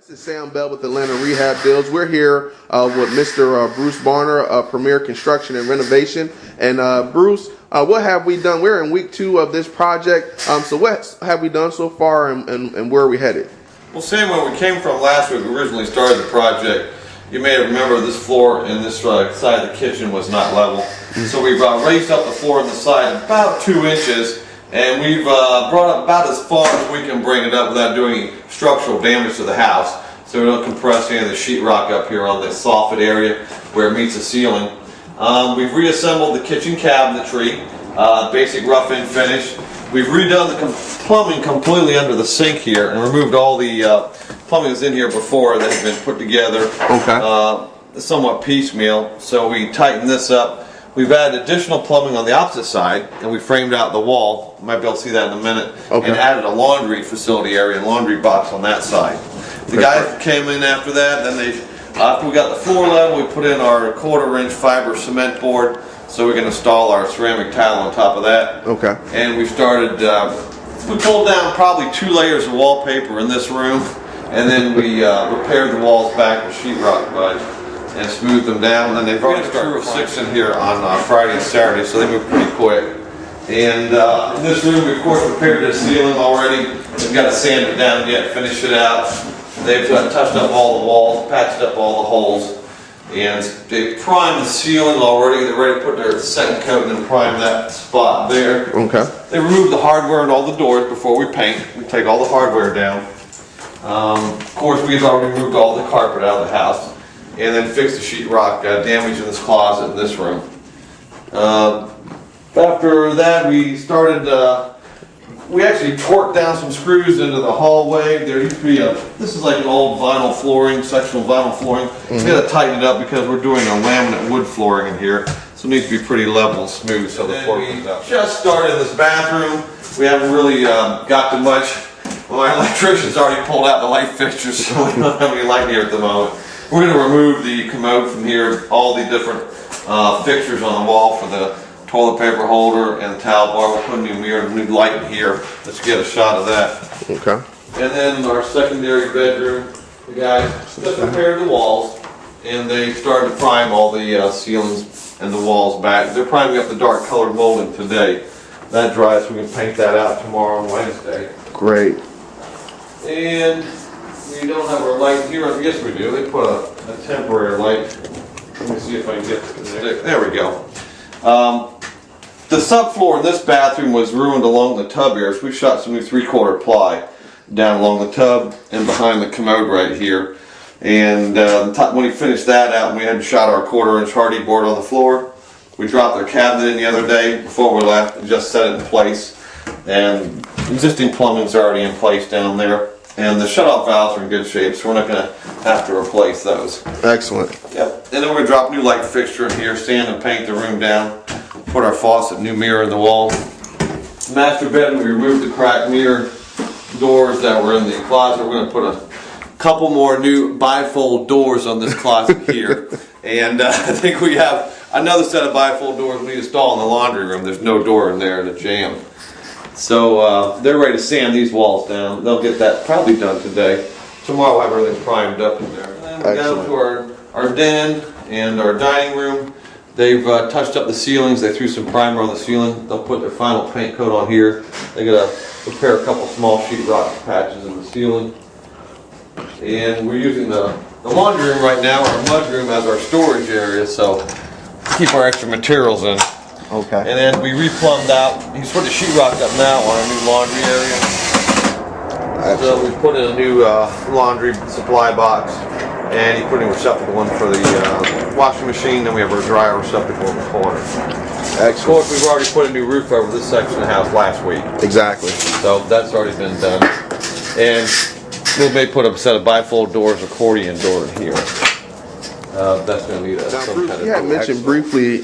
This is Sam Bell with Atlanta Rehab Deals. We're here with Mr. Bruce Barner of Premier Construction and Renovation. And Bruce, what have we done? We're in week 2 of this project. So what have we done so far, and where are we headed? Well, Sam, when we came from last week, we originally started the project. You may remember this floor in this side of the kitchen was not level. So we've raised up the floor on the side about 2 inches. And we've brought it about as far as we can bring it up without doing structural damage to the house. So we don't compress any of the sheetrock up here on this soffit area where it meets the ceiling. We've reassembled the kitchen cabinetry, basic rough-in finish. We've redone the plumbing completely under the sink here and removed all the plumbing that's in here before that had been put together somewhat piecemeal. So we tightened this up. We've added additional plumbing on the opposite side, and we framed out the wall. You might be able to see that in a minute. And added a laundry facility area and laundry box on that side. The guys came in after that, then after we got the floor level, we put in our 1/4-inch fiber cement board, so we can install our ceramic tile on top of that. And we started, we pulled down probably 2 layers of wallpaper in this room, and then we repaired the walls back with sheetrock mud and smooth them down. And they've already started 6 in here on Friday and Saturday, so they move pretty quick. And in this room, we of course repaired the ceiling already. We've got to sand it down yet, finish it out. They've touched up all the walls, patched up all the holes, and they primed the ceiling already. They're ready to put their second coat and then prime that spot there. They removed the hardware and all the doors before we paint. We take all the hardware down. Of course, we've already removed all the carpet out of the house. And then fix the sheetrock damage in this closet in this room. After that, we started, we actually torqued down some screws into the hallway. There used to be this is like an old vinyl flooring, sectional vinyl flooring. We got to tighten it up because we're doing a laminate wood flooring in here. So it needs to be pretty level and smooth so the floor comes out. Just started this bathroom. We haven't really got to much. Well, our electrician's already pulled out the light fixtures, so we don't have any light here at the moment. We're going to remove the commode from here, all the different fixtures on the wall for the toilet paper holder and the towel bar. We'll put a new mirror, a new light in here. Let's get a shot of that. And then our secondary bedroom, the guys just repaired the walls, and they started to prime all the ceilings and the walls back. They're priming up the dark colored molding today. That dries, so we can paint that out tomorrow on Wednesday. Great. And we don't have our light here. Yes, we do. They put a temporary light. Let me see if I can get to the stick. There we go. The subfloor in this bathroom was ruined along the tub here, so we shot some new 3/4 ply down along the tub and behind the commode right here. And when we finished that out, and we had shot our 1/4-inch hardy board on the floor. We dropped our cabinet in the other day before we left and just set it in place. And existing plumbing's already in place down there. And the shut-off valves are in good shape, so we're not going to have to replace those. Excellent. Yep. And then we're going to drop a new light fixture in here, sand and paint the room down, put our faucet, new mirror in the wall. Master bedroom, we removed the cracked mirror doors that were in the closet. We're going to put a couple more new bifold doors on this closet here. And I think we have another set of bifold doors we need to install in the laundry room. There's no door in there to jam. So they're ready to sand these walls down. They'll get that probably done today. Tomorrow we'll have everything primed up in there. And then we down to our den and our dining room. They've touched up the ceilings. They threw some primer on the ceiling. They'll put their final paint coat on here. They're going to repair a couple small sheetrock patches in the ceiling. And we're using the laundry room right now, our mudroom, as our storage area. So keep our extra materials in. And then we replumbed out. He's put the sheetrock up now on our new laundry area. So we put in a new laundry supply box, and he put in a receptacle one for the washing machine. Then we have our dryer receptacle in the corner. Of course, we've already put a new roof over this section of the house last week. So that's already been done. And we may put a set of bifold doors, accordion door in here. That's going to need some kind of. You had mentioned briefly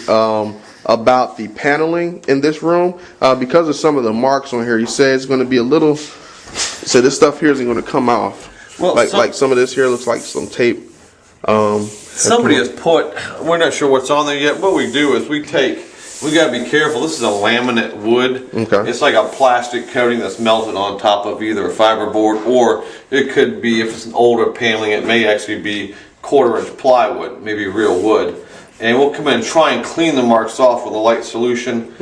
about the paneling in this room. Because of some of the marks on here, you said it's going to be a little, so this stuff here isn't going to come off. Well, like some of this here looks like some tape. Somebody has put, we're not sure what's on there yet. What we do is we take We gotta be careful. This is a laminate wood. Okay. It's like a plastic coating that's melted on top of either a fiberboard, or it could be, if it's an older paneling, it may actually be 1/4-inch plywood, maybe real wood. And we'll come in and try and clean the marks off with a light solution,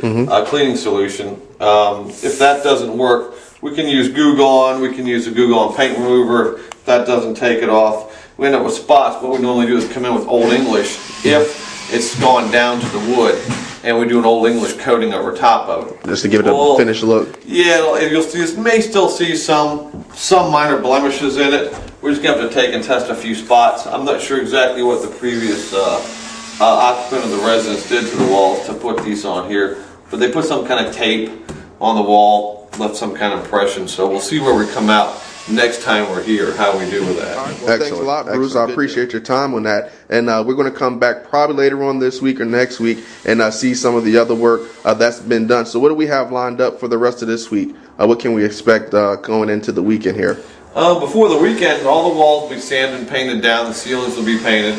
cleaning solution. If that doesn't work, we can use Goo Gone. We can use a Goo Gone paint remover. If that doesn't take it off, we end up with spots. What we normally do is come in with Old English if it's gone down to the wood, and we do an Old English coating over top of it. Just to give it a finished look. Yeah, you'll see. May still see some minor blemishes in it. We're just gonna have to take and test a few spots. I'm not sure exactly what the previous occupant of the residence did to the walls to put these on here, but they put some kind of tape on the wall, left some kind of impression. So we'll see where we come out next time we're here, how we do with that. Well, thanks a lot, Bruce. I appreciate your time on that. And we're going to come back probably later on this week or next week and see some of the other work that's been done. So what do we have lined up for the rest of this week? What can we expect going into the weekend here? Before the weekend, all the walls will be sanded and painted down. The ceilings will be painted.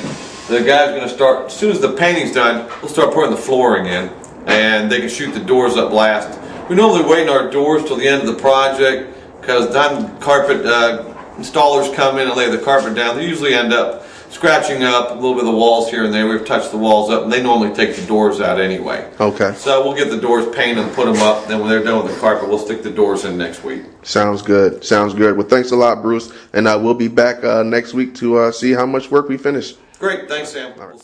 The guy's going to start, as soon as the painting's done, we'll start putting the flooring in. And they can shoot the doors up last. We normally wait in our doors till the end of the project, because then carpet installers come in and lay the carpet down. They usually end up scratching up a little bit of the walls here and there. We've touched the walls up, and they normally take the doors out anyway. Okay. So we'll get the doors painted and put them up. Then when they're done with the carpet, we'll stick the doors in next week. Sounds good. Sounds good. Well, thanks a lot, Bruce. And we'll be back next week to see how much work we finish. Great. Thanks, Sam. All right.